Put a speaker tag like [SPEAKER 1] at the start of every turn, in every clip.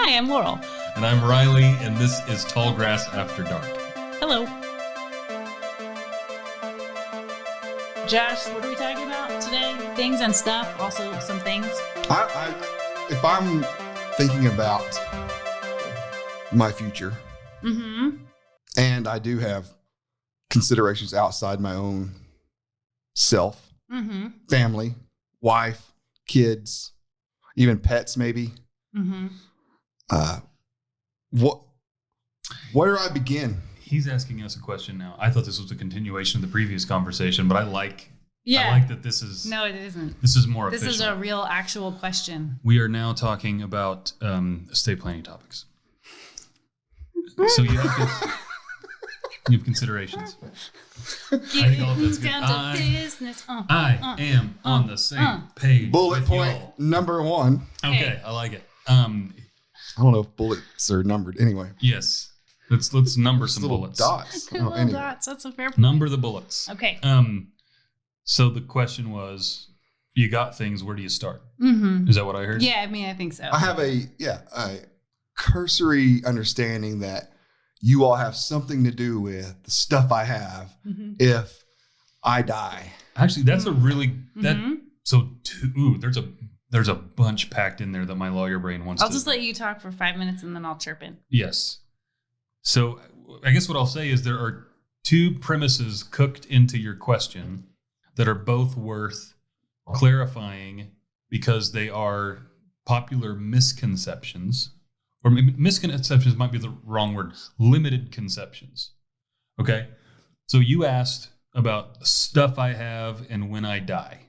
[SPEAKER 1] Hi, I'm Laurel.
[SPEAKER 2] And I'm Riley, and this is Tallgrass After Dark.
[SPEAKER 1] Hello. Josh, what are we talking about today? Things and stuff, also some things.
[SPEAKER 3] If I'm thinking about my future, and I do have considerations outside my own self, family, wife, kids, even pets, maybe. Where do I begin?
[SPEAKER 2] He's asking us a question now. I thought this was a continuation of the previous conversation, but I like that this is...
[SPEAKER 1] No, it isn't.
[SPEAKER 2] This is more official.
[SPEAKER 1] This is a real, actual question.
[SPEAKER 2] We are now talking about estate planning topics. So you have considerations. I think all of that's good.
[SPEAKER 1] Down to business.
[SPEAKER 2] I am on the same page.
[SPEAKER 3] Bullet
[SPEAKER 2] with
[SPEAKER 3] point
[SPEAKER 2] y'all.
[SPEAKER 3] number 1.
[SPEAKER 2] Okay, I like it.
[SPEAKER 3] I don't know if bullets are numbered. Anyway.
[SPEAKER 2] Yes. Let's number some
[SPEAKER 3] little
[SPEAKER 2] bullets.
[SPEAKER 3] Dots.
[SPEAKER 1] Little
[SPEAKER 3] Anyway.
[SPEAKER 1] dots. That's a fair point.
[SPEAKER 2] Number the bullets.
[SPEAKER 1] Okay.
[SPEAKER 2] So the question was, you got things, where do you start? Is that what I heard?
[SPEAKER 1] Yeah, I mean, I think so.
[SPEAKER 3] I have a cursory understanding that you all have something to do with the stuff I have if I die.
[SPEAKER 2] Actually, that's a really there's a bunch packed in there that my lawyer brain wants
[SPEAKER 1] I'll just let you talk for 5 minutes and then I'll chirp in.
[SPEAKER 2] Yes. So I guess what I'll say is there are 2 premises cooked into your question that are both worth clarifying because they are popular misconceptions, or maybe misconceptions might be the wrong word, limited conceptions. Okay. So you asked about stuff I have and when I die.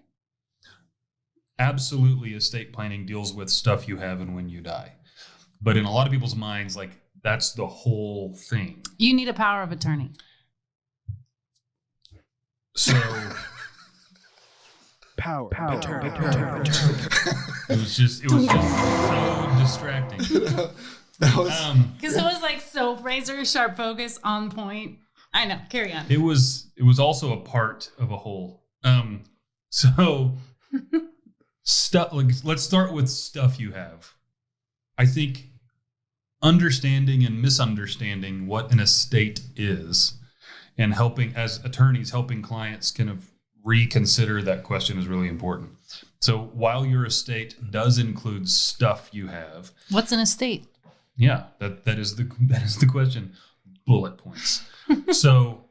[SPEAKER 2] Absolutely, estate planning deals with stuff you have and when you die. But in a lot of people's minds, like, that's the whole thing.
[SPEAKER 1] You need a power of attorney.
[SPEAKER 2] So...
[SPEAKER 3] Power.
[SPEAKER 2] It was just so distracting.
[SPEAKER 1] Because it was like so razor sharp focus on point. I know. Carry on.
[SPEAKER 2] It was also a part of a whole. So stuff. Like, let's start with stuff you have. I think understanding and misunderstanding what an estate is, and helping as attorneys, helping clients kind of reconsider that question is really important. So while your estate does include stuff you have,
[SPEAKER 1] what's an estate?
[SPEAKER 2] Yeah, that is the question. Bullet points. So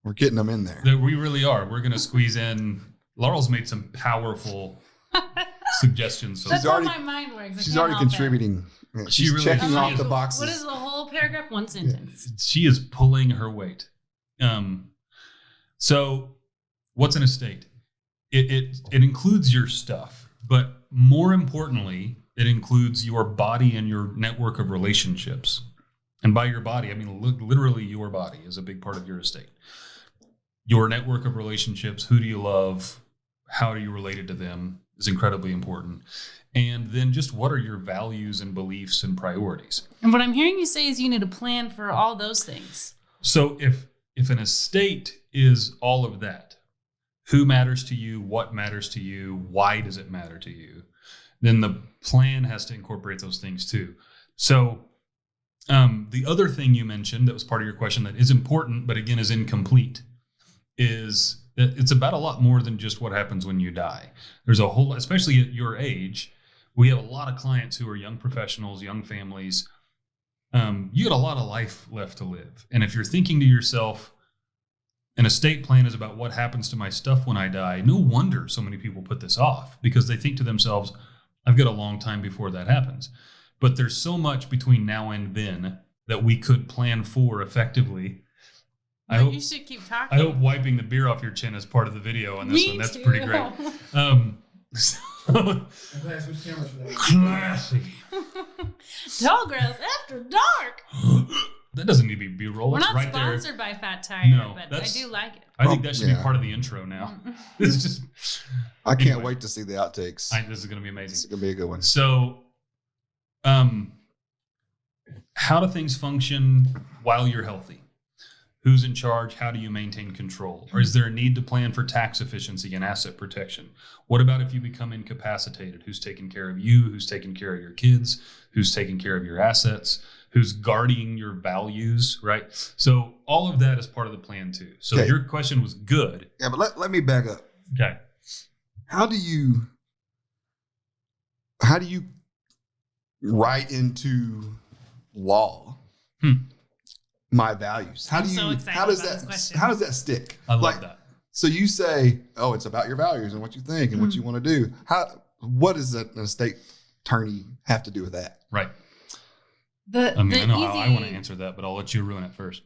[SPEAKER 3] we're getting them in there.
[SPEAKER 2] We really are. We're going to squeeze in. Laurel's made some powerful suggestions. So
[SPEAKER 1] That's how my mind works.
[SPEAKER 3] She's already contributing. She's really checking off the boxes.
[SPEAKER 1] What is the whole paragraph? One sentence.
[SPEAKER 2] She is pulling her weight. So what's an estate? It includes your stuff, but more importantly, it includes your body and your network of relationships. And by your body, I mean literally your body is a big part of your estate. Your network of relationships, who do you love, how are you related to them, is incredibly important. And then just what are your values and beliefs and priorities?
[SPEAKER 1] And what I'm hearing you say is you need a plan for all those things.
[SPEAKER 2] So if an estate is all of that, who matters to you, what matters to you, why does it matter to you, then the plan has to incorporate those things too. So the other thing you mentioned that was part of your question that is important, but again is incomplete, is that it's about a lot more than just what happens when you die. There's a whole, especially at your age, we have a lot of clients who are young professionals, young families. You got a lot of life left to live. And if you're thinking to yourself, an estate plan is about what happens to my stuff when I die, no wonder so many people put this off, because they think to themselves, I've got a long time before that happens. But there's so much between now and then that we could plan for effectively.
[SPEAKER 1] You should keep talking.
[SPEAKER 2] I hope wiping the beer off your chin is part of the video on this one. That's
[SPEAKER 1] too.
[SPEAKER 2] pretty great. Classy.
[SPEAKER 1] Tallgrass After Dark.
[SPEAKER 2] That doesn't need to be B-roll.
[SPEAKER 1] We're
[SPEAKER 2] That's
[SPEAKER 1] not
[SPEAKER 2] right there.
[SPEAKER 1] sponsored by Fat Tire,
[SPEAKER 2] No,
[SPEAKER 1] but I do like it.
[SPEAKER 2] I think that should be part of the intro now. This is just.
[SPEAKER 3] I can't wait to see the outtakes.
[SPEAKER 2] This is going to be amazing.
[SPEAKER 3] This is going to be a good one.
[SPEAKER 2] So, how do things function while you're healthy? Who's in charge? How do you maintain control? Or is there a need to plan for tax efficiency and asset protection? What about if you become incapacitated? Who's taking care of you? Who's taking care of your kids? Who's taking care of your assets? Who's guarding your values, right? So all of that is part of the plan too. So
[SPEAKER 3] Okay.
[SPEAKER 2] your question was good.
[SPEAKER 3] Yeah, but let me back up.
[SPEAKER 2] Okay.
[SPEAKER 3] How do you write into law my values? How
[SPEAKER 1] I'm
[SPEAKER 3] do you
[SPEAKER 1] so excited
[SPEAKER 3] how does
[SPEAKER 1] about this
[SPEAKER 3] that
[SPEAKER 1] question.
[SPEAKER 3] how does that stick?
[SPEAKER 2] I love that.
[SPEAKER 3] So you say, oh, it's about your values and what you think and what you want to do. What does an estate attorney have to do with that?
[SPEAKER 2] Right.
[SPEAKER 1] The,
[SPEAKER 2] I mean,
[SPEAKER 1] the
[SPEAKER 2] I know how I
[SPEAKER 1] easy-
[SPEAKER 2] want to answer that, but I'll let you ruin it first.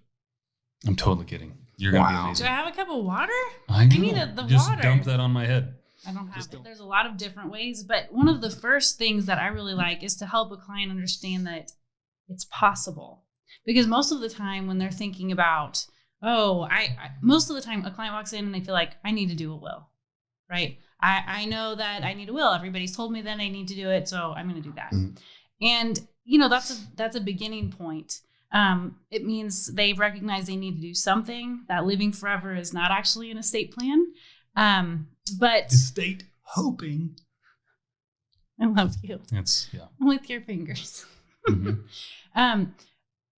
[SPEAKER 2] I'm totally kidding. You're going to
[SPEAKER 3] Wow.
[SPEAKER 2] be
[SPEAKER 1] Do
[SPEAKER 2] amazing.
[SPEAKER 1] I have a cup of water?
[SPEAKER 2] I know.
[SPEAKER 1] need the
[SPEAKER 2] Just
[SPEAKER 1] water.
[SPEAKER 2] dump that on my head.
[SPEAKER 1] I don't have
[SPEAKER 2] Just
[SPEAKER 1] it.
[SPEAKER 2] don't.
[SPEAKER 1] There's a lot of different ways, but one of the first things that I really like is to help a client understand that it's possible. Because most of the time when they're thinking about, most of the time a client walks in and they feel like, I need to do a will, right? I know that I need a will. Everybody's told me that I need to do it, so I'm going to do that.
[SPEAKER 3] Mhm.
[SPEAKER 1] And, that's a beginning point. It means they recognize they need to do something, that living forever is not actually an estate plan. But
[SPEAKER 2] Estate hoping.
[SPEAKER 1] I love you
[SPEAKER 2] It's, yeah.
[SPEAKER 1] with your fingers.
[SPEAKER 2] Mhm.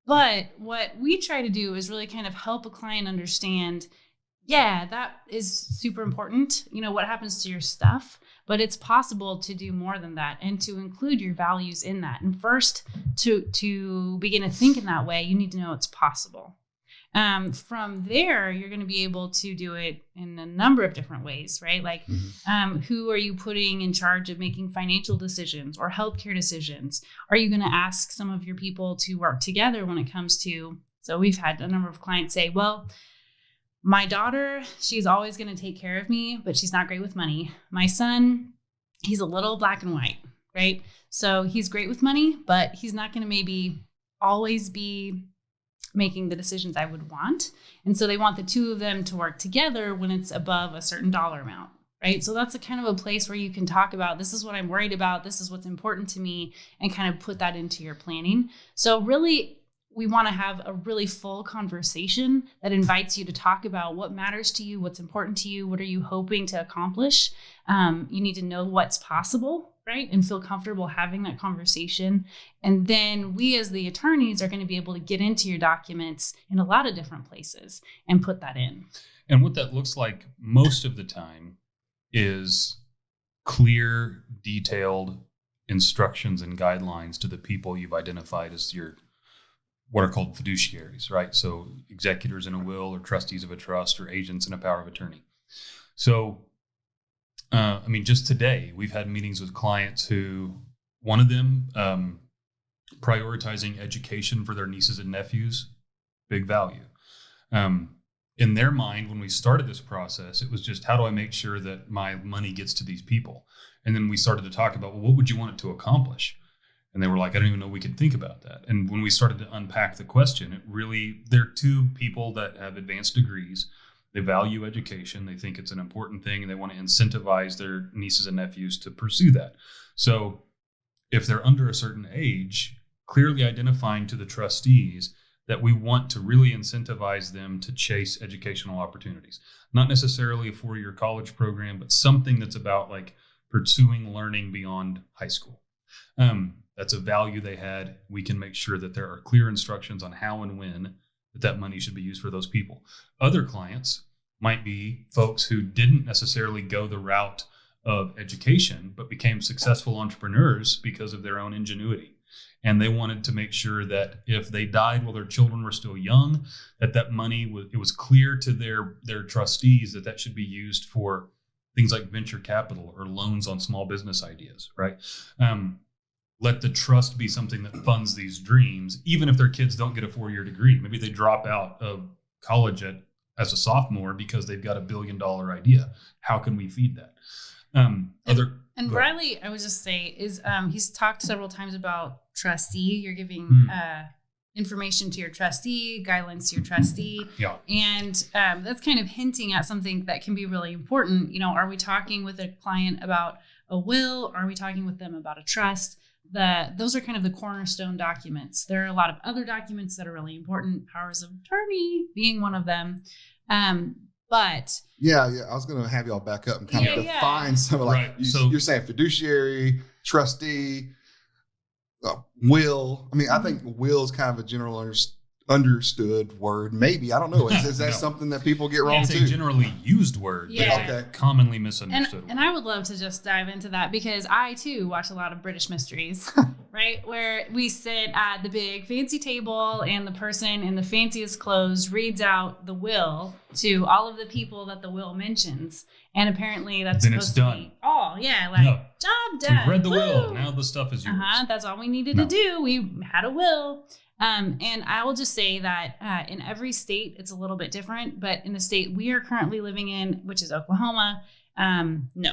[SPEAKER 1] But what we try to do is really kind of help a client understand, that is super important. What happens to your stuff, but it's possible to do more than that and to include your values in that. And first, to begin to think in that way, you need to know it's possible. From there, you're going to be able to do it in a number of different ways, right? Like, who are you putting in charge of making financial decisions or healthcare decisions? Are you going to ask some of your people to work together when it comes to, so we've had a number of clients say, well, my daughter, she's always going to take care of me, but she's not great with money. My son, he's a little black and white, right? So he's great with money, but he's not going to maybe always be making the decisions I would want. And so they want the two of them to work together when it's above a certain dollar amount, right? So that's a kind of a place where you can talk about, this is what I'm worried about, this is what's important to me, and kind of put that into your planning. So really, we want to have a really full conversation that invites you to talk about what matters to you, what's important to you, what are you hoping to accomplish. You need to know what's possible, right? And feel comfortable having that conversation. And then we as the attorneys are going to be able to get into your documents in a lot of different places and put that in.
[SPEAKER 2] And what that looks like most of the time is clear, detailed instructions and guidelines to the people you've identified as your what are called fiduciaries, right? So executors in a will or trustees of a trust or agents in a power of attorney. So, just today we've had meetings with clients who, one of them prioritizing education for their nieces and nephews, big value. In their mind, when we started this process, it was just, how do I make sure that my money gets to these people? And then we started to talk about, well, what would you want it to accomplish? And they were like, I don't even know we could think about that. And when we started to unpack the question, they're two people that have advanced degrees. They value education. They think it's an important thing, and they want to incentivize their nieces and nephews to pursue that. So if they're under a certain age, clearly identifying to the trustees that we want to really incentivize them to chase educational opportunities. Not necessarily a 4-year college program, but something that's about like pursuing learning beyond high school. That's a value they had. We can make sure that there are clear instructions on how and when that money should be used for those people. Other clients might be folks who didn't necessarily go the route of education, but became successful entrepreneurs because of their own ingenuity. And they wanted to make sure that if they died while their children were still young, that money was clear to their trustees that should be used for things like venture capital or loans on small business ideas, right? Let the trust be something that funds these dreams, even if their kids don't get a 4-year degree. Maybe they drop out of college as a sophomore because they've got $1 billion idea. How can we feed that?
[SPEAKER 1] And Bradley, I would just say, is he's talked several times about trustee. You're giving information to your trustee, guidelines to your trustee.
[SPEAKER 2] Yeah.
[SPEAKER 1] And that's kind of hinting at something that can be really important. Are we talking with a client about a will? Are we talking with them about a trust? those are kind of the cornerstone documents. There are a lot of other documents that are really important, powers of attorney being one of them. But
[SPEAKER 3] yeah, I was going to have y'all back up and kind of define some of like, you're saying fiduciary, trustee, will. I mean, I think will is kind of a general understood word. Maybe, I don't know. Is that something that people get wrong
[SPEAKER 2] it's
[SPEAKER 3] too?
[SPEAKER 2] a generally used word, but it's a commonly misunderstood word.
[SPEAKER 1] And I would love to just dive into that because I too watch a lot of British mysteries, right? Where we sit at the big fancy table and the person in the fanciest clothes reads out the will to all of the people that the will mentions. And apparently that's
[SPEAKER 2] then
[SPEAKER 1] supposed
[SPEAKER 2] it's
[SPEAKER 1] to
[SPEAKER 2] done.
[SPEAKER 1] be all, job done.
[SPEAKER 2] We've read the
[SPEAKER 1] Woo!
[SPEAKER 2] will. Now the stuff is yours.
[SPEAKER 1] That's all we needed to do. We had a will. And I will just say that in every state, it's a little bit different. But in the state we are currently living in, which is Oklahoma, no,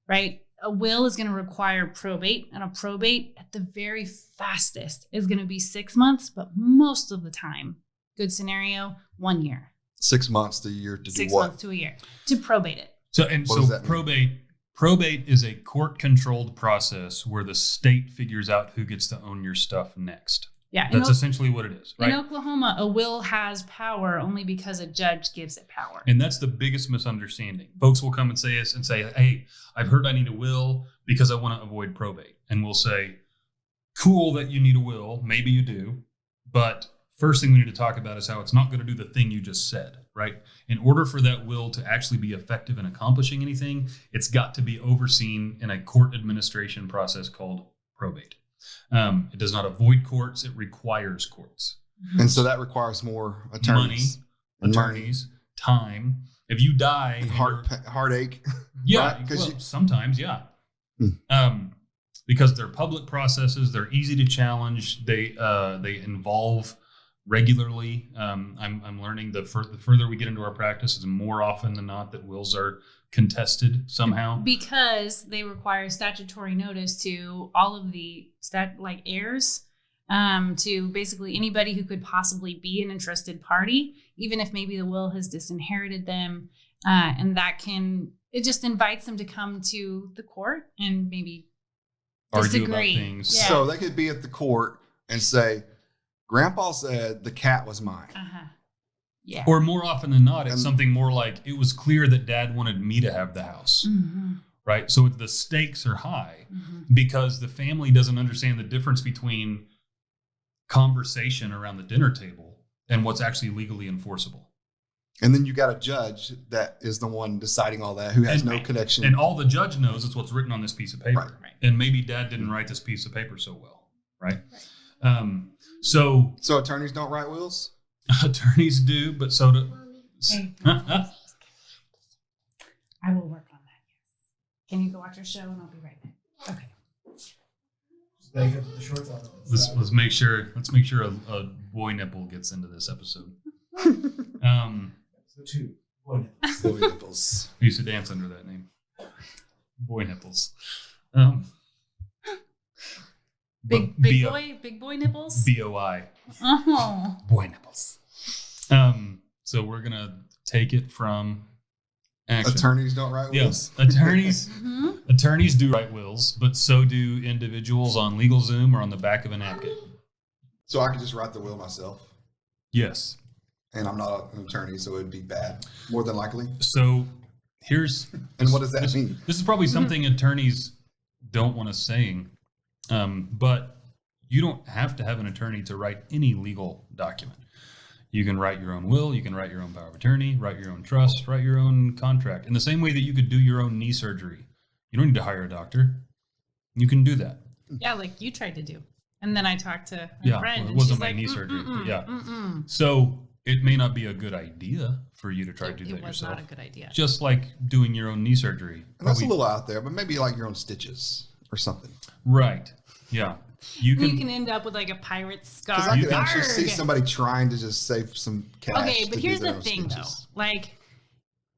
[SPEAKER 1] right? A will is going to require probate. And a probate at the very fastest is going to be 6 months. But most of the time, good scenario, 1 year.
[SPEAKER 3] 6 months to a year to do what?
[SPEAKER 1] 6 months to a year to probate it.
[SPEAKER 2] So probate is a court-controlled process where the state figures out who gets to own your stuff next.
[SPEAKER 1] Yeah,
[SPEAKER 2] that's essentially what it is, right?
[SPEAKER 1] In Oklahoma, a will has power only because a judge gives it power.
[SPEAKER 2] And that's the biggest misunderstanding. Folks will come and say, hey, I've heard I need a will because I want to avoid probate. And we'll say, cool that you need a will. Maybe you do. But first thing we need to talk about is how it's not going to do the thing you just said, right? In order for that will to actually be effective in accomplishing anything, it's got to be overseen in a court administration process called probate. It does not avoid courts. It requires courts.
[SPEAKER 3] And so that requires more attorneys.
[SPEAKER 2] Attorneys, time. If you die...
[SPEAKER 3] Heartache.
[SPEAKER 2] Yeah.
[SPEAKER 3] Right?
[SPEAKER 2] Sometimes, yeah. Because they're public processes. They're easy to challenge. They involve regularly. I'm learning the further we get into our practice, it's more often than not that wills are contested somehow
[SPEAKER 1] because they require statutory notice to all of the heirs, to basically anybody who could possibly be an interested party, even if maybe the will has disinherited them, and it just invites them to come to the court and maybe
[SPEAKER 2] argue
[SPEAKER 1] disagree
[SPEAKER 2] about things.
[SPEAKER 1] Yeah.
[SPEAKER 3] So they could be at the court and say, Grandpa said the cat was mine.
[SPEAKER 1] Yeah.
[SPEAKER 2] Or more often than not, it's something more like, it was clear that Dad wanted me to have the house.
[SPEAKER 1] Mm-hmm.
[SPEAKER 2] Right? So the stakes are high because the family doesn't understand the difference between conversation around the dinner table and what's actually legally enforceable.
[SPEAKER 3] And then you got a judge that is the one deciding all that, who has no connection.
[SPEAKER 2] And all the judge knows is what's written on this piece of paper.
[SPEAKER 1] Right.
[SPEAKER 2] And maybe Dad didn't write this piece of paper so well. Right? So
[SPEAKER 3] attorneys don't write wills?
[SPEAKER 2] Attorneys do, but so do...
[SPEAKER 1] Hey. I will work on that, yes. Can you go watch your show and I'll be right back? Okay.
[SPEAKER 2] Let's make sure a boy nipple gets into this episode.
[SPEAKER 3] So 2 boy nipples.
[SPEAKER 2] I used to dance under that name. Boy nipples.
[SPEAKER 1] Big boy nipples?
[SPEAKER 2] BOI.
[SPEAKER 1] Oh.
[SPEAKER 2] Boy nipples. So we're gonna take it from action.
[SPEAKER 3] Attorneys don't write wills.
[SPEAKER 2] Yes, attorneys do write wills, but so do individuals on LegalZoom or on the back of a napkin.
[SPEAKER 3] So I could just write the will myself.
[SPEAKER 2] Yes.
[SPEAKER 3] And I'm not an attorney, so it'd be bad, more than likely.
[SPEAKER 2] So here's...
[SPEAKER 3] And what does that mean?
[SPEAKER 2] This is probably something attorneys don't want us saying, but you don't have to have an attorney to write any legal document. You can write your own will, you can write your own power of attorney, write your own trust, write your own contract. In the same way that you could do your own knee surgery. You don't need to hire a doctor. You can do that.
[SPEAKER 1] Yeah, like you tried to do. And then I talked to a friend.
[SPEAKER 2] Well, it wasn't my knee surgery. So it may not be a good idea for you to try to do that yourself. It was
[SPEAKER 1] not a good idea.
[SPEAKER 2] Just like doing your own knee surgery.
[SPEAKER 3] And that's a little out there, but maybe like your own stitches or something.
[SPEAKER 2] Right. Yeah. You
[SPEAKER 1] can end up with like a pirate scar.
[SPEAKER 3] Because I could actually see somebody trying to just save some cash.
[SPEAKER 1] Okay, but here's the thing though. Like,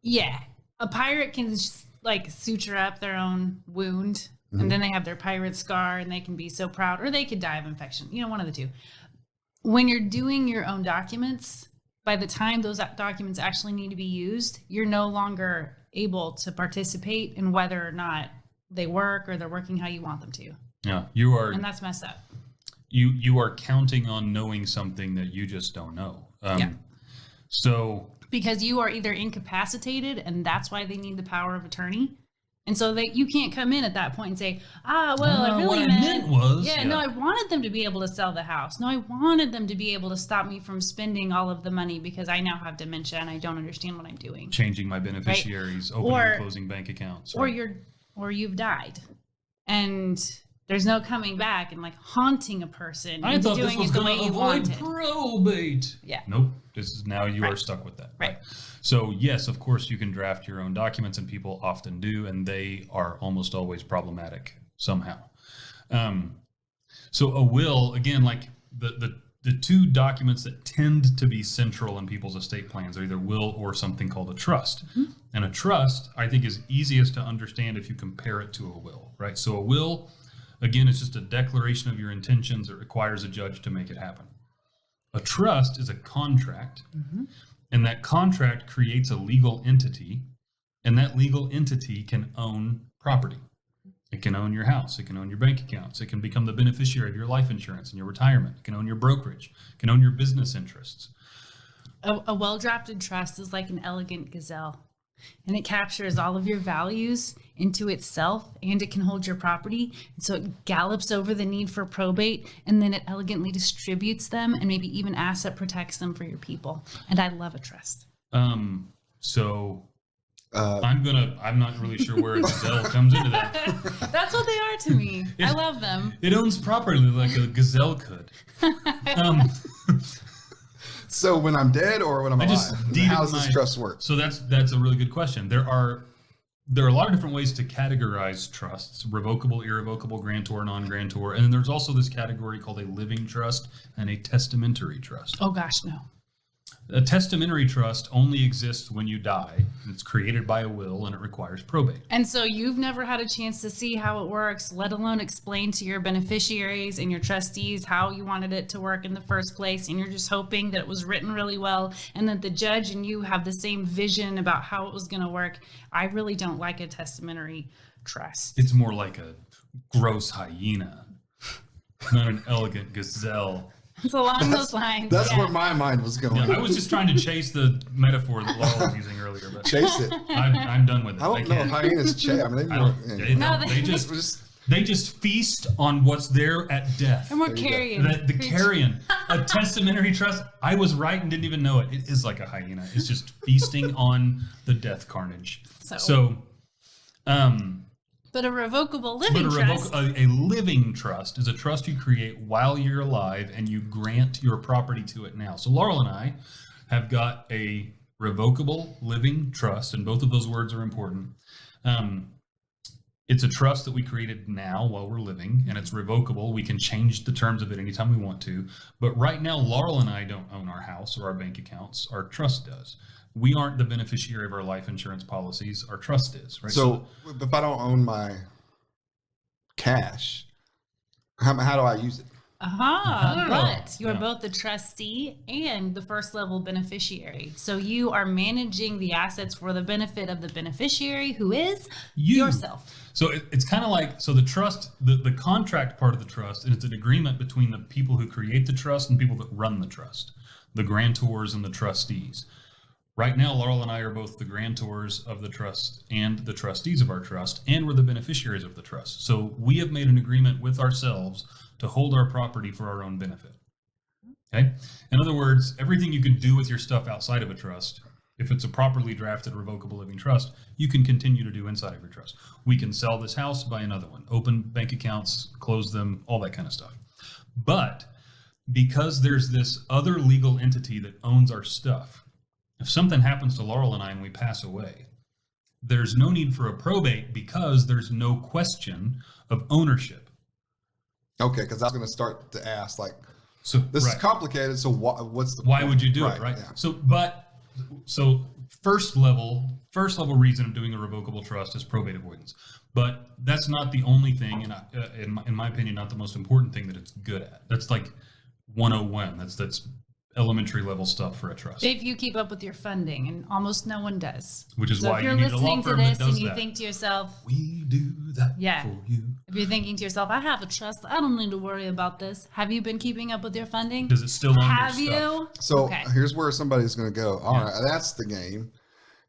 [SPEAKER 1] yeah, a pirate can just like suture up their own wound and then they have their pirate scar and they can be so proud, or they could die of infection. You know, one of the two. When you're doing your own documents, by the time those documents actually need to be used, you're no longer able to participate in whether or not they work or they're working how you want them to.
[SPEAKER 2] Yeah, you are.
[SPEAKER 1] And that's messed up.
[SPEAKER 2] You are counting on knowing something that you just don't know. So
[SPEAKER 1] because you are either incapacitated, and that's why they need the power of attorney. And so that you can't come in at that point and say, I really
[SPEAKER 2] what I
[SPEAKER 1] meant
[SPEAKER 2] meant was,
[SPEAKER 1] no, I wanted them to be able to sell the house. No, I wanted them to be able to stop me from spending all of the money because I now have dementia and I don't understand what I'm doing.
[SPEAKER 2] Changing my beneficiaries, opening and closing bank accounts.
[SPEAKER 1] Or you've died. And there's no coming back and like haunting a person
[SPEAKER 2] I
[SPEAKER 1] into
[SPEAKER 2] thought
[SPEAKER 1] doing
[SPEAKER 2] this was
[SPEAKER 1] it the
[SPEAKER 2] going
[SPEAKER 1] way
[SPEAKER 2] to
[SPEAKER 1] you
[SPEAKER 2] avoid
[SPEAKER 1] wanted.
[SPEAKER 2] probate.
[SPEAKER 1] Yeah.
[SPEAKER 2] Nope. This is now you are stuck with that.
[SPEAKER 1] Right.
[SPEAKER 2] So yes, of course you can draft your own documents, and people often do, and they are almost always problematic somehow. So a will, again, like the two documents that tend to be central in people's estate plans are either will or something called a trust. Mm-hmm. And a trust, I think, is easiest to understand if you compare it to a will, right? So a will, again, is just a declaration of your intentions that requires a judge to make it happen. A trust is a contract, and that contract creates a legal entity, and that legal entity can own property. It can own your house. It can own your bank accounts. It can become the beneficiary of your life insurance and your retirement. It can own your brokerage. It can own your business interests.
[SPEAKER 1] A well-drafted trust is like an elegant gazelle, and it captures all of your values into itself, and it can hold your property. And so it gallops over the need for probate, and then it elegantly distributes them and maybe even asset protects them for your people. And I love a trust.
[SPEAKER 2] I'm not really sure where a gazelle comes into that.
[SPEAKER 1] That's what they are to me. I love them.
[SPEAKER 2] It owns property like a gazelle could.
[SPEAKER 3] So when I'm dead or when I'm alive, how does this trust work?
[SPEAKER 2] So that's a really good question. There are a lot of different ways to categorize trusts: revocable, irrevocable, grantor, non-grantor, and then there's also this category called a living trust and a testamentary trust.
[SPEAKER 1] Oh gosh, no.
[SPEAKER 2] A testamentary trust only exists when you die. It's created by a will, and it requires probate.
[SPEAKER 1] And so you've never had a chance to see how it works, let alone explain to your beneficiaries and your trustees how you wanted it to work in the first place. And you're just hoping that it was written really well and that the judge and you have the same vision about how it was going to work. I really don't like a testamentary trust.
[SPEAKER 2] It's more like a gross hyena, not an elegant gazelle.
[SPEAKER 1] It's along those lines.
[SPEAKER 3] That's where my mind was going.
[SPEAKER 2] Yeah, I was just trying to chase the metaphor that Laurel was using earlier. But
[SPEAKER 3] chase it.
[SPEAKER 2] I'm done with it.
[SPEAKER 3] I don't know if hyenas chase. I mean,
[SPEAKER 2] they just feast on what's there at death.
[SPEAKER 1] And we're carrion.
[SPEAKER 2] The carrion. A testamentary trust. I was right and didn't even know it. It is like a hyena. It's just feasting on the death carnage.
[SPEAKER 1] But a revocable living trust.
[SPEAKER 2] A living trust is a trust you create while you're alive, and you grant your property to it now. So Laurel and I have got a revocable living trust, and both of those words are important. It's a trust that we created now while we're living, and it's revocable. We can change the terms of it anytime we want to. But right now, Laurel and I don't own our house or our bank accounts. Our trust does. We aren't the beneficiary of our life insurance policies. Our trust is, right?
[SPEAKER 3] So if I don't own my cash, how do I use it?
[SPEAKER 1] But you are both the trustee and the first level beneficiary. So you are managing the assets for the benefit of the beneficiary, who is yourself.
[SPEAKER 2] So it's kind of like, so the trust, the contract part of the trust, and it's an agreement between the people who create the trust and people that run the trust, the grantors and the trustees. Right now, Laurel and I are both the grantors of the trust and the trustees of our trust, and we're the beneficiaries of the trust. So we have made an agreement with ourselves to hold our property for our own benefit. Okay? In other words, everything you can do with your stuff outside of a trust, if it's a properly drafted revocable living trust, you can continue to do inside of your trust. We can sell this house, buy another one, open bank accounts, close them, all that kind of stuff. But because there's this other legal entity that owns our stuff, if something happens to Laurel and I and we pass away, there's no need for a probate because there's no question of ownership.
[SPEAKER 3] Okay, because I was going to start to ask, like,
[SPEAKER 2] so
[SPEAKER 3] this is complicated. So what's the
[SPEAKER 2] why
[SPEAKER 3] point?
[SPEAKER 2] would you do it, right? Yeah. So first level reason of doing a revocable trust is probate avoidance. But that's not the only thing, and in my opinion, not the most important thing that it's good at. That's like 101. That's elementary level stuff for a trust.
[SPEAKER 1] If you keep up with your funding, and almost no one does.
[SPEAKER 2] Which is why you need a law firm that does that.
[SPEAKER 1] If you're listening to this and you think to yourself,
[SPEAKER 2] we do that for you.
[SPEAKER 1] If you're thinking to yourself, I have a trust, I don't need to worry about this. Have you been keeping up with your funding?
[SPEAKER 2] Does it still own
[SPEAKER 1] Have
[SPEAKER 2] your stuff?
[SPEAKER 1] you?
[SPEAKER 3] So
[SPEAKER 1] Okay.
[SPEAKER 3] here's where somebody's going to go. All right, that's the game.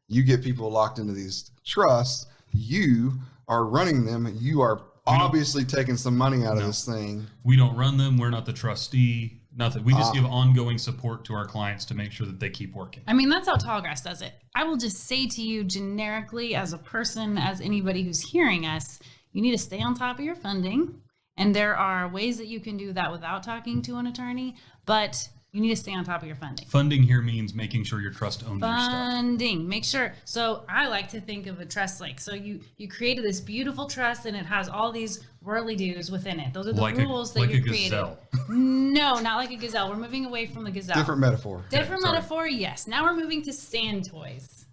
[SPEAKER 3] You get people locked into these trusts. You are running them. You are obviously taking some money out of this thing.
[SPEAKER 2] We don't run them. We're not the trustee. Nothing. We just give ongoing support to our clients to make sure that they keep working.
[SPEAKER 1] I mean, that's how Tallgrass does it. I will just say to you generically, as a person, as anybody who's hearing us, you need to stay on top of your funding. And there are ways that you can do that without talking to an attorney, but you need to stay on top of your funding.
[SPEAKER 2] Funding here means making sure your trust owns your stuff.
[SPEAKER 1] Funding. Make sure. So I like to think of a trust like, so you created this beautiful trust and it has all these whirly-dos within it. Those are the rules that you created.
[SPEAKER 2] Gazelle.
[SPEAKER 1] No, not like a gazelle. We're moving away from the gazelle.
[SPEAKER 3] Different metaphor.
[SPEAKER 1] Different
[SPEAKER 2] sorry.
[SPEAKER 1] metaphor, yes. Now we're moving to sand toys.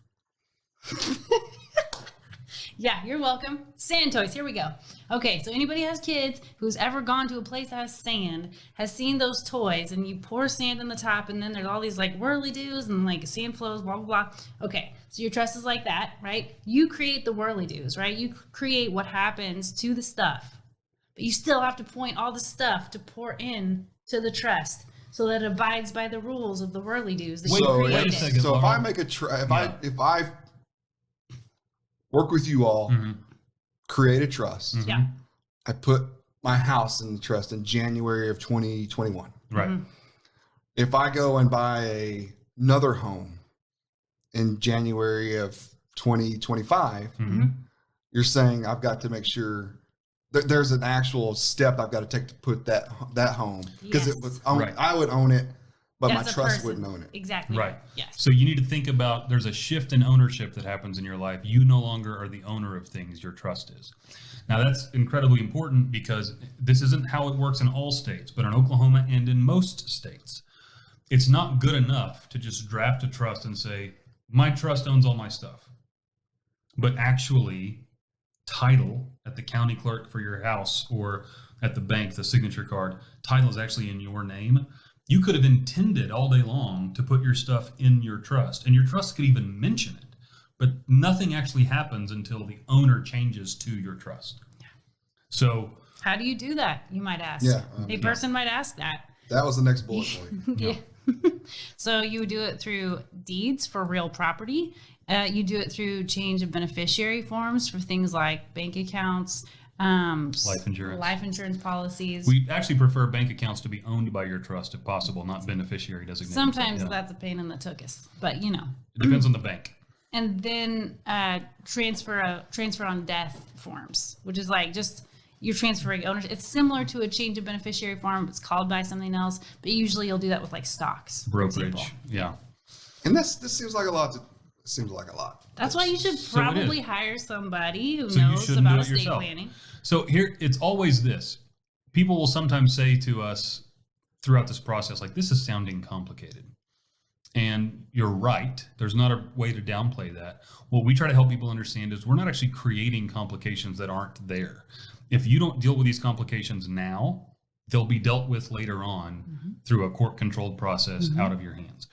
[SPEAKER 1] Yeah, you're welcome. Sand toys, here we go. Okay, so anybody has kids who's ever gone to a place that has sand, has seen those toys, and you pour sand in the top, and then there's all these like whirly-dos and like sand flows, blah, blah, blah. Okay, so your trust is like that, right? You create the whirly-dos, right? You create what happens to the stuff, but you still have to point all the stuff to pour in to the trust so that it abides by the rules of the whirly-dos that you
[SPEAKER 2] Wait a
[SPEAKER 1] created.
[SPEAKER 2] second.
[SPEAKER 3] So if
[SPEAKER 2] Laurel.
[SPEAKER 3] I make a if I work with you all, create a trust.
[SPEAKER 1] Yeah.
[SPEAKER 3] I put my house in the trust in January of 2021.
[SPEAKER 2] Right.
[SPEAKER 3] If I go and buy another home in January of 2025, you're saying I've got to make sure that there's an actual step I've got to take to put that home because it was
[SPEAKER 2] Right.
[SPEAKER 3] I would own it, but my
[SPEAKER 1] As a
[SPEAKER 3] trust
[SPEAKER 1] person.
[SPEAKER 3] wouldn't own it.
[SPEAKER 1] Exactly.
[SPEAKER 2] Right.
[SPEAKER 1] Yes.
[SPEAKER 2] So you need to think about there's a shift in ownership that happens in your life. You no longer are the owner of things, your trust is. Now that's incredibly important because this isn't how it works in all states, but in Oklahoma and in most states. It's not good enough to just draft a trust and say, my trust owns all my stuff. But actually, title at the county clerk for your house or at the bank, the signature card, title is actually in your name. You could have intended all day long to put your stuff in your trust, and your trust could even mention it, but nothing actually happens until the owner changes to your trust. So
[SPEAKER 1] how do you do that? You might ask.
[SPEAKER 3] Yeah,
[SPEAKER 1] A person might ask that.
[SPEAKER 3] That was the next bullet point.
[SPEAKER 1] Yeah. So you would do it through deeds for real property. You do it through change of beneficiary forms for things like bank accounts,
[SPEAKER 2] life insurance
[SPEAKER 1] policies.
[SPEAKER 2] We actually prefer bank accounts to be owned by your trust if possible, not beneficiary designated.
[SPEAKER 1] Sometimes
[SPEAKER 2] Yeah.
[SPEAKER 1] that's a pain in the tuchus, but you know.
[SPEAKER 2] It depends on the bank.
[SPEAKER 1] And then transfer on death forms, which is like just you're transferring ownership. It's similar to a change of beneficiary form. It's called by something else, but usually you'll do that with like stocks. for example.
[SPEAKER 2] Brokerage. Yeah.
[SPEAKER 3] And this seems like a lot. Seems like a lot.
[SPEAKER 1] That's why you should
[SPEAKER 2] So it
[SPEAKER 1] probably
[SPEAKER 2] is.
[SPEAKER 1] hire somebody who
[SPEAKER 2] So you
[SPEAKER 1] knows
[SPEAKER 2] shouldn't do
[SPEAKER 1] about
[SPEAKER 2] it
[SPEAKER 1] estate
[SPEAKER 2] yourself.
[SPEAKER 1] planning.
[SPEAKER 2] So here, it's always this. People will sometimes say to us throughout this process, like, this is sounding complicated. And you're right. There's not a way to downplay that. What we try to help people understand is we're not actually creating complications that aren't there. If you don't deal with these complications now, they'll be dealt with later on through a court-controlled process out of your hands.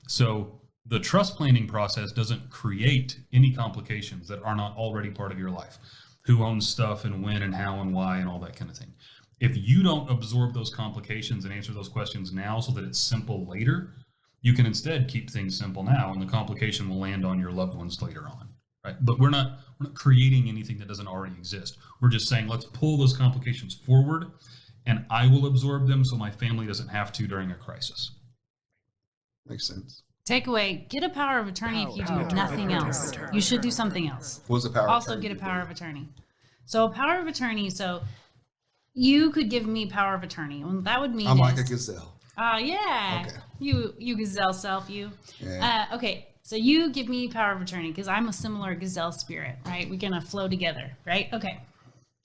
[SPEAKER 2] So the trust planning process doesn't create any complications that are not already part of your life. Who owns stuff and when and how and why and all that kind of thing. If you don't absorb those complications and answer those questions now so that it's simple later, you can instead keep things simple now and the complication will land on your loved ones later on. Right? But we're not creating anything that doesn't already exist. We're just saying, let's pull those complications forward and I will absorb them so my family doesn't have to during a crisis.
[SPEAKER 3] Makes sense.
[SPEAKER 1] Takeaway, get a power of attorney if you do nothing else. You should do something else.
[SPEAKER 3] What's the power? of
[SPEAKER 1] Also
[SPEAKER 3] attorney
[SPEAKER 1] get a
[SPEAKER 3] do?
[SPEAKER 1] power of attorney. So a power of attorney, so you could give me power of attorney. What that would mean
[SPEAKER 3] I'm like a
[SPEAKER 1] is,
[SPEAKER 3] gazelle.
[SPEAKER 1] yeah.
[SPEAKER 3] Okay.
[SPEAKER 1] You gazelle self, you.
[SPEAKER 3] Yeah.
[SPEAKER 1] Okay, so you give me power of attorney because I'm a similar gazelle spirit, right? We're gonna flow together, right? Okay.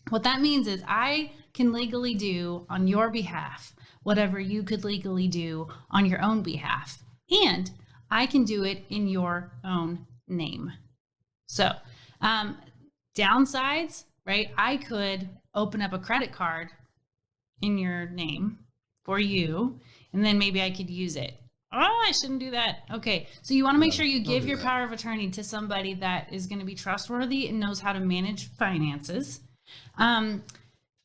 [SPEAKER 1] What that means is I can legally do on your behalf whatever you could legally do on your own behalf. And I can do it in your own name. So, downsides, right? I could open up a credit card in your name for you, and then maybe I could use it. Oh, I shouldn't do that. Okay. So you want to make sure you give
[SPEAKER 3] do
[SPEAKER 1] your
[SPEAKER 3] that.
[SPEAKER 1] power of attorney to somebody that is going to be trustworthy and knows how to manage finances.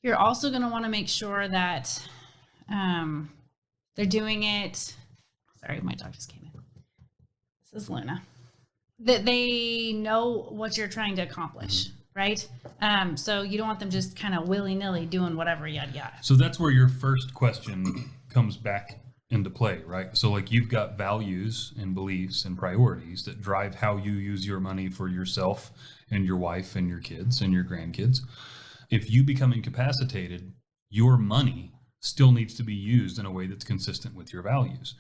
[SPEAKER 1] You're also going to want to make sure that they're doing it. Sorry, my dog just came in. This is Luna. That they know what you're trying to accomplish, right? So you don't want them just kind of willy-nilly doing whatever, yada, yada.
[SPEAKER 2] So that's where your first question comes back into play, right? So like you've got values and beliefs and priorities that drive how you use your money for yourself and your wife and your kids and your grandkids. If you become incapacitated, your money still needs to be used in a way that's consistent with your values.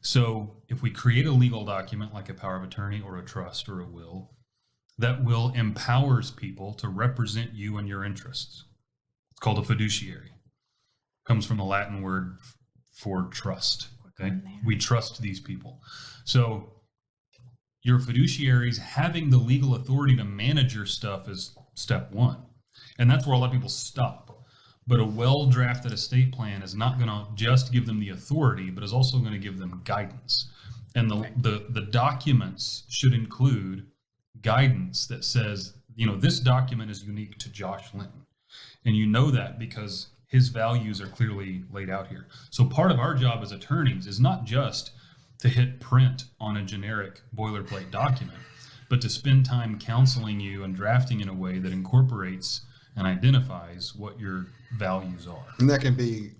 [SPEAKER 2] So if we create a legal document like a power of attorney or a trust or a will, that will empowers people to represent you and your interests. It's called a fiduciary. Comes from the Latin word for trust. Okay? We trust these people. So your fiduciaries having the legal authority to manage your stuff is step one. And that's where a lot of people stop. But a well-drafted estate plan is not going to just give them the authority, but is also going to give them guidance. And the documents should include guidance that says, this document is unique to Josh Linton. And you know that because his values are clearly laid out here. So part of our job as attorneys is not just to hit print on a generic boilerplate document, but to spend time counseling you and drafting in a way that incorporates and identifies what your values are.
[SPEAKER 3] And that can be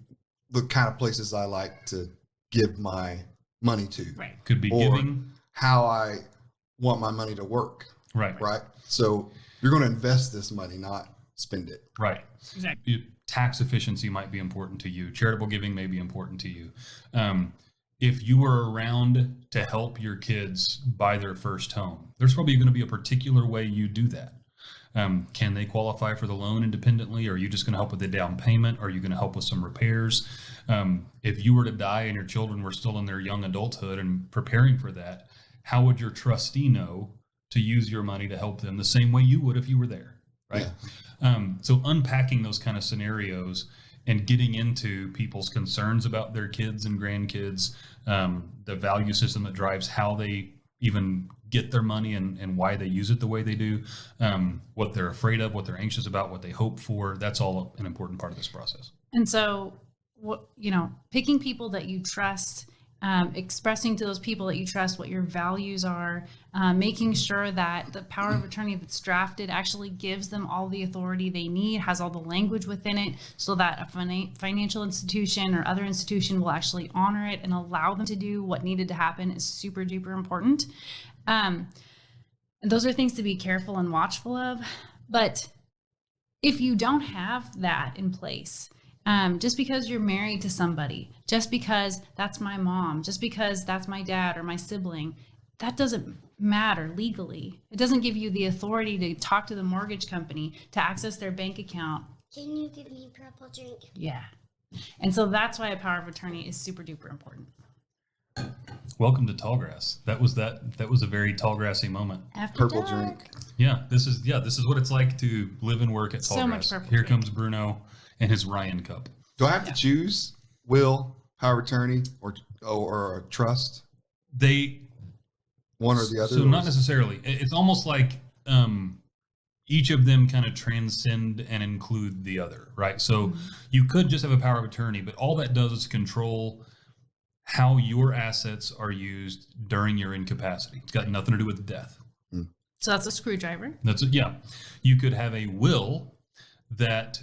[SPEAKER 3] the kind of places I like to give my money to.
[SPEAKER 1] Right.
[SPEAKER 2] Could be giving.
[SPEAKER 3] How I want my money to work.
[SPEAKER 2] Right.
[SPEAKER 3] Right. So you're going to invest this money, not spend it.
[SPEAKER 2] Right.
[SPEAKER 1] Exactly.
[SPEAKER 2] Tax efficiency might be important to you. Charitable giving may be important to you. If you were around to help your kids buy their first home, there's probably going to be a particular way you do that. Can they qualify for the loan independently? Are you just going to help with the down payment? Are you going to help with some repairs? If you were to die and your children were still in their young adulthood and preparing for that, how would your trustee know to use your money to help them the same way you would if you were there, right? Yeah. So unpacking those kind of scenarios and getting into people's concerns about their kids and grandkids, the value system that drives how they even get their money and why they use it the way they do, what they're afraid of, what they're anxious about, what they hope for. That's all an important part of this process.
[SPEAKER 1] And so, picking people that you trust, expressing to those people that you trust what your values are, making sure that the power of attorney that's drafted actually gives them all the authority they need, has all the language within it, so that a financial institution or other institution will actually honor it and allow them to do what needed to happen is super duper important. And those are things to be careful and watchful of. But if you don't have that in place, just because you're married to somebody, just because that's my mom, just because that's my dad or my sibling, that doesn't matter legally. It doesn't give you the authority to talk to the mortgage company, to access their bank account.
[SPEAKER 4] Can you give me a purple drink?
[SPEAKER 1] Yeah. And so that's why a power of attorney is super duper important.
[SPEAKER 2] Welcome to Tallgrass. That was a very Tallgrassy moment.
[SPEAKER 1] After
[SPEAKER 3] Purple
[SPEAKER 1] dark.
[SPEAKER 3] drink.
[SPEAKER 2] Yeah, this is what it's like to live and work at Tallgrass.
[SPEAKER 1] So much purple
[SPEAKER 2] Here
[SPEAKER 1] drink.
[SPEAKER 2] comes Bruno and his Ryan cup.
[SPEAKER 3] Do I have to choose will, power of attorney, or a trust? One or the other?
[SPEAKER 2] So not necessarily. It's almost like each of them kind of transcend and include the other, right? So you could just have a power of attorney, but all that does is control how your assets are used during your incapacity. It's got nothing to do with death.
[SPEAKER 1] So that's a screwdriver.
[SPEAKER 2] Yeah. You could have a will that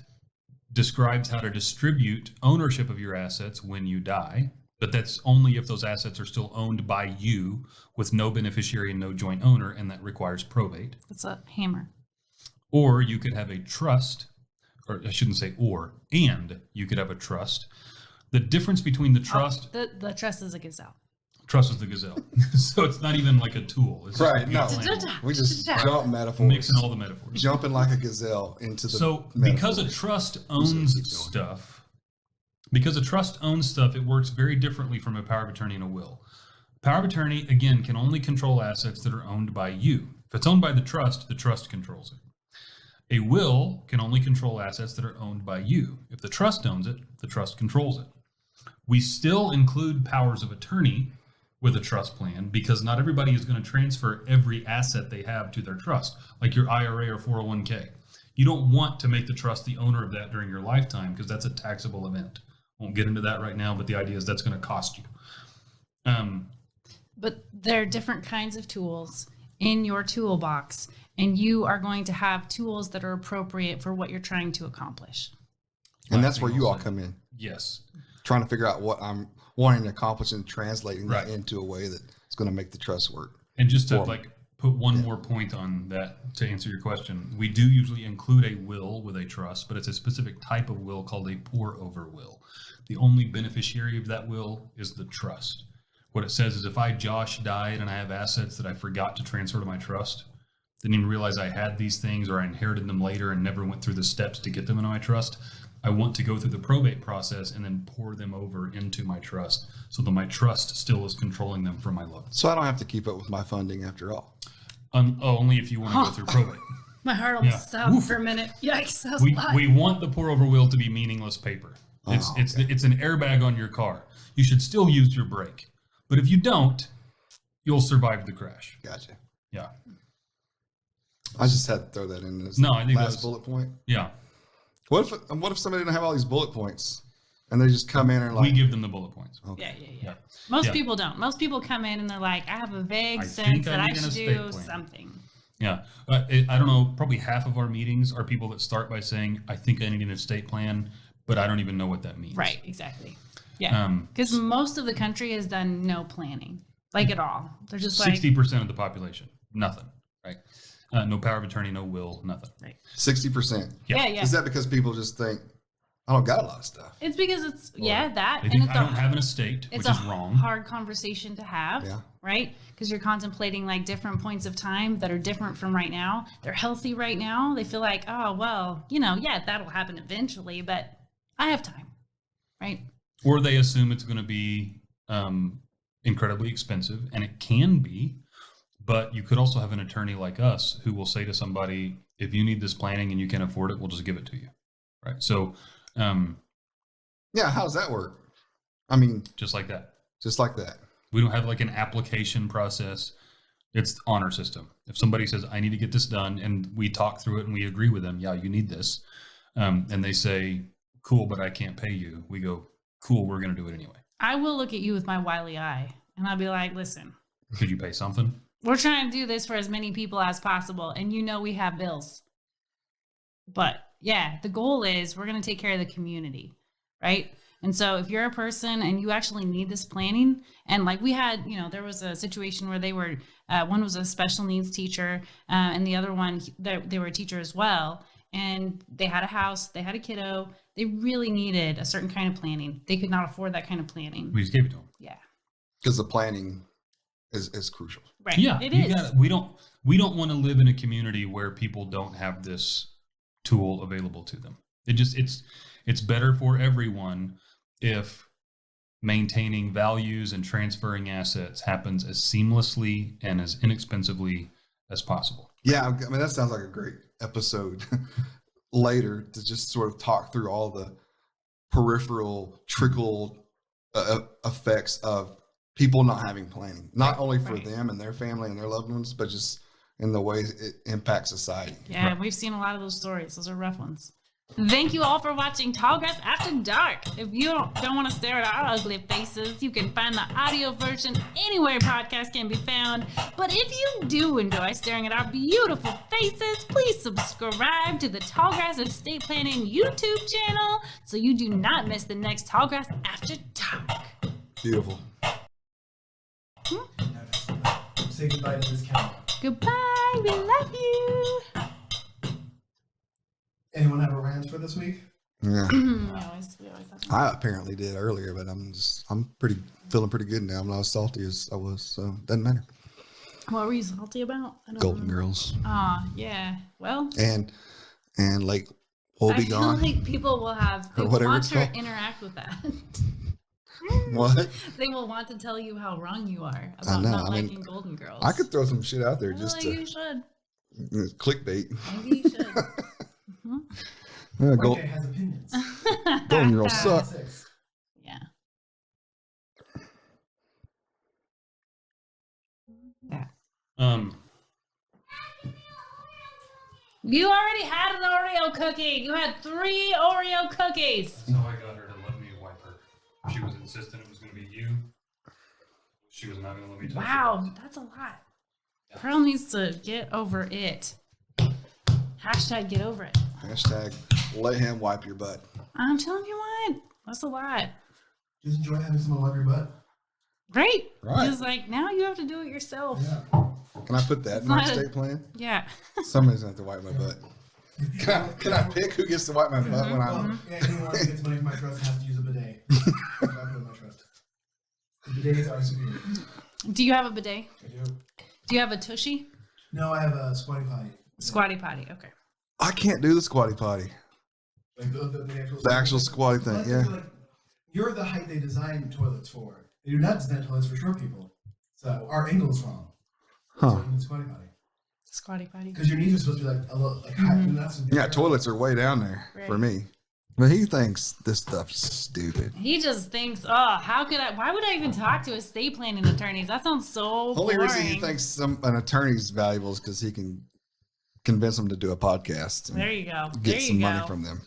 [SPEAKER 2] describes how to distribute ownership of your assets when you die, but that's only if those assets are still owned by you with no beneficiary and no joint owner, and that requires probate.
[SPEAKER 1] That's a hammer.
[SPEAKER 2] Or you could have a trust, or I shouldn't say or, and you could have a trust. The difference between the trust...
[SPEAKER 1] The trust is a gazelle.
[SPEAKER 2] Trust is the gazelle. So it's not even like a tool. It's just
[SPEAKER 3] Right,
[SPEAKER 2] a
[SPEAKER 3] no.
[SPEAKER 2] beautiful animal.
[SPEAKER 3] We just jump metaphors.
[SPEAKER 2] Mixing all the metaphors.
[SPEAKER 3] Jumping like a gazelle into the
[SPEAKER 2] So
[SPEAKER 3] metaphors.
[SPEAKER 2] because a trust owns stuff, it works very differently from a power of attorney and a will. Power of attorney, again, can only control assets that are owned by you. If it's owned by the trust controls it. A will can only control assets that are owned by you. If the trust owns it, the trust controls it. We still include powers of attorney with a trust plan because not everybody is going to transfer every asset they have to their trust, like your IRA or 401k. You don't want to make the trust the owner of that during your lifetime because that's a taxable event. Won't get into that right now, but the idea is that's going to cost you.
[SPEAKER 1] But there are different kinds of tools in your toolbox, and you are going to have tools that are appropriate for what you're trying to accomplish.
[SPEAKER 3] And that's where you all come in.
[SPEAKER 2] Yes.
[SPEAKER 3] Trying to figure out what I'm wanting to accomplish and translating
[SPEAKER 2] Right.
[SPEAKER 3] that into a way that is going to make the trust work.
[SPEAKER 2] And just to put one more point on that to answer your question, we do usually include a will with a trust, but it's a specific type of will called a pour-over will. The only beneficiary of that will is the trust. What it says is if I, Josh, died and I have assets that I forgot to transfer to my trust, didn't even realize I had these things or I inherited them later and never went through the steps to get them into my trust, I want to go through the probate process and then pour them over into my trust so that my trust still is controlling them for my loved ones.
[SPEAKER 3] So I don't have to keep up with my funding after all.
[SPEAKER 2] Only if you want to go through probate.
[SPEAKER 1] My heart almost stopped for a minute. Yikes, that was a lot.
[SPEAKER 2] We want the pour-over will to be meaningless paper. It's an airbag on your car. You should still use your brake. But if you don't, you'll survive the crash.
[SPEAKER 3] Gotcha.
[SPEAKER 2] Yeah.
[SPEAKER 3] I just had to throw that in as
[SPEAKER 2] No, I think
[SPEAKER 3] last
[SPEAKER 2] that's-
[SPEAKER 3] bullet point.
[SPEAKER 2] Yeah.
[SPEAKER 3] What if somebody didn't have all these bullet points and they just come in and
[SPEAKER 2] We give them the bullet points.
[SPEAKER 3] okay.
[SPEAKER 1] Yeah. Most
[SPEAKER 2] Yeah.
[SPEAKER 1] people don't. Most people come in and they're like, I have a vague
[SPEAKER 2] I
[SPEAKER 1] sense
[SPEAKER 2] think I
[SPEAKER 1] that I
[SPEAKER 2] need an
[SPEAKER 1] should
[SPEAKER 2] estate
[SPEAKER 1] do
[SPEAKER 2] plan.
[SPEAKER 1] something.
[SPEAKER 2] Yeah. I don't know, probably half of our meetings are people that start by saying, I think I need an estate plan, but I don't even know what that means.
[SPEAKER 1] Right, exactly. Yeah. Because most of the country has done no planning, like at all. They're just like
[SPEAKER 2] 60% of the population, nothing. Right. No power of attorney, no will, nothing.
[SPEAKER 1] right.
[SPEAKER 3] 60%.
[SPEAKER 1] Yeah.
[SPEAKER 3] Is that because people just think, I don't got a lot of stuff?
[SPEAKER 1] It's because it's
[SPEAKER 2] Or
[SPEAKER 1] that,
[SPEAKER 2] They
[SPEAKER 1] and
[SPEAKER 2] think
[SPEAKER 1] it's
[SPEAKER 2] I don't have an estate,
[SPEAKER 1] it's
[SPEAKER 2] which
[SPEAKER 1] a
[SPEAKER 2] is wrong.
[SPEAKER 1] hard conversation to have,
[SPEAKER 3] Yeah.
[SPEAKER 1] right? Because you're contemplating like different points of time that are different from right now. They're healthy right now. They feel like, oh well, that'll happen eventually, but I have time, right?
[SPEAKER 2] Or they assume it's going to be incredibly expensive, and it can be. But you could also have an attorney like us who will say to somebody, if you need this planning and you can afford it, we'll just give it to you. Right. So,
[SPEAKER 3] Yeah, how does that work? I mean,
[SPEAKER 2] just like that.
[SPEAKER 3] just like that.
[SPEAKER 2] We don't have like an application process. It's the honor system. If somebody says, I need to get this done, and we talk through it and we agree with them, yeah, you need this. And they say, cool, but I can't pay you. We go, cool, we're going to do it anyway.
[SPEAKER 1] I will look at you with my wily eye, and I'll be like, listen,
[SPEAKER 2] Could you pay something?
[SPEAKER 1] we're trying to do this for as many people as possible, and we have bills. But yeah, the goal is we're going to take care of the community, right? And so if you're a person and you actually need this planning, and like we had, there was a situation where they were, one was a special needs teacher, and the other one, they were a teacher as well. And they had a house, they had a kiddo, they really needed a certain kind of planning. They could not afford that kind of planning.
[SPEAKER 2] We just gave it to them.
[SPEAKER 1] Yeah.
[SPEAKER 3] Because the planning is crucial.
[SPEAKER 1] Right.
[SPEAKER 2] Yeah,
[SPEAKER 1] It
[SPEAKER 2] you
[SPEAKER 1] is.
[SPEAKER 2] gotta- we don't want to live in a community where people don't have this tool available to them. It's better for everyone if maintaining values and transferring assets happens as seamlessly and as inexpensively as possible.
[SPEAKER 3] Yeah, I mean, that sounds like a great episode later to just sort of talk through all the peripheral trickle effects of people not having planning, not only for
[SPEAKER 1] Right.
[SPEAKER 3] them and their family and their loved ones, but just in the way it impacts society.
[SPEAKER 1] Yeah, we've seen a lot of those stories. Those are rough ones. Thank you all for watching Tallgrass After Dark. If you don't want to stare at our ugly faces, you can find the audio version anywhere podcasts can be found. But if you do enjoy staring at our beautiful faces, please subscribe to the Tallgrass Estate Planning YouTube channel so you do not miss the next Tallgrass After Dark.
[SPEAKER 3] Beautiful.
[SPEAKER 5] Say goodbye to this camera.
[SPEAKER 1] Goodbye, we love you.
[SPEAKER 5] Anyone have a rant for this week?
[SPEAKER 3] Yeah.
[SPEAKER 1] we always have them.
[SPEAKER 3] I apparently did earlier, but I'm feeling pretty good now. I'm not as salty as I was, so doesn't matter.
[SPEAKER 1] What were you salty about? I don't
[SPEAKER 3] Golden
[SPEAKER 1] know.
[SPEAKER 3] Girls
[SPEAKER 1] Yeah. Well,
[SPEAKER 3] and Lake Will
[SPEAKER 1] I
[SPEAKER 3] Be
[SPEAKER 1] feel
[SPEAKER 3] Gone.
[SPEAKER 1] like people will have, they
[SPEAKER 3] Or
[SPEAKER 1] will
[SPEAKER 3] whatever
[SPEAKER 1] want
[SPEAKER 3] it's
[SPEAKER 1] to
[SPEAKER 3] called.
[SPEAKER 1] interact with that.
[SPEAKER 3] What?
[SPEAKER 1] They will want to tell you how wrong you are
[SPEAKER 3] I
[SPEAKER 1] about
[SPEAKER 3] know,
[SPEAKER 1] not
[SPEAKER 3] I mean,
[SPEAKER 1] liking Golden Girls.
[SPEAKER 3] I could throw some shit out there
[SPEAKER 1] Well,
[SPEAKER 3] just
[SPEAKER 1] you
[SPEAKER 3] to
[SPEAKER 1] should.
[SPEAKER 3] clickbait.
[SPEAKER 1] Maybe you should.
[SPEAKER 3] Yeah,
[SPEAKER 5] Okay, has opinions.
[SPEAKER 3] Golden Girls suck.
[SPEAKER 5] 6.
[SPEAKER 1] Yeah. Yeah. You already had an Oreo cookie. You had 3 Oreo cookies.
[SPEAKER 2] That's how I got her to let me wipe her. She was insistent it was going to be you. She was not going to let me touch
[SPEAKER 1] Wow, that's a lot. Pearl needs to get over it. Hashtag get over it.
[SPEAKER 3] Hashtag let him wipe your butt.
[SPEAKER 1] I'm telling you what, that's a lot.
[SPEAKER 5] Just enjoy having someone wipe your butt.
[SPEAKER 1] Right?
[SPEAKER 3] Right.
[SPEAKER 1] Because like now you have to do it yourself.
[SPEAKER 5] Yeah.
[SPEAKER 3] Can I put that
[SPEAKER 1] It's
[SPEAKER 3] in my
[SPEAKER 1] not a-
[SPEAKER 3] estate plan?
[SPEAKER 1] Yeah.
[SPEAKER 3] Somebody's going to have to wipe my butt. Can I pick who gets to wipe my butt when
[SPEAKER 5] Well,
[SPEAKER 3] I'm...
[SPEAKER 5] yeah, anyone who gets money from my trust has to use a bidet. That's what I put in my trust. The bidets are superior.
[SPEAKER 1] Do you have a bidet?
[SPEAKER 5] I do.
[SPEAKER 1] Do you have a tushy?
[SPEAKER 5] No, I have a squatty potty.
[SPEAKER 1] Squatty potty. Okay.
[SPEAKER 3] I can't do the squatty potty.
[SPEAKER 5] Like
[SPEAKER 3] The actual squatty thing, yeah.
[SPEAKER 5] Like, you're the height they design toilets for. They do not design toilets for short people. So our angle is wrong.
[SPEAKER 3] Huh.
[SPEAKER 5] So you need squatty potty.
[SPEAKER 1] Squatty potty.
[SPEAKER 5] Because your knees are supposed to be like a little like high. That's
[SPEAKER 3] Yeah, toilets are way down there for
[SPEAKER 1] Right.
[SPEAKER 3] me. But he thinks this stuff's stupid.
[SPEAKER 1] He just thinks, oh, why would I even talk to estate planning attorneys? That sounds so
[SPEAKER 3] Only
[SPEAKER 1] boring.
[SPEAKER 3] reason he thinks an attorney's valuable is because he can convince them to do a podcast and
[SPEAKER 1] There you go.
[SPEAKER 3] get
[SPEAKER 1] There
[SPEAKER 3] some
[SPEAKER 1] you
[SPEAKER 3] money
[SPEAKER 1] go.
[SPEAKER 3] from them.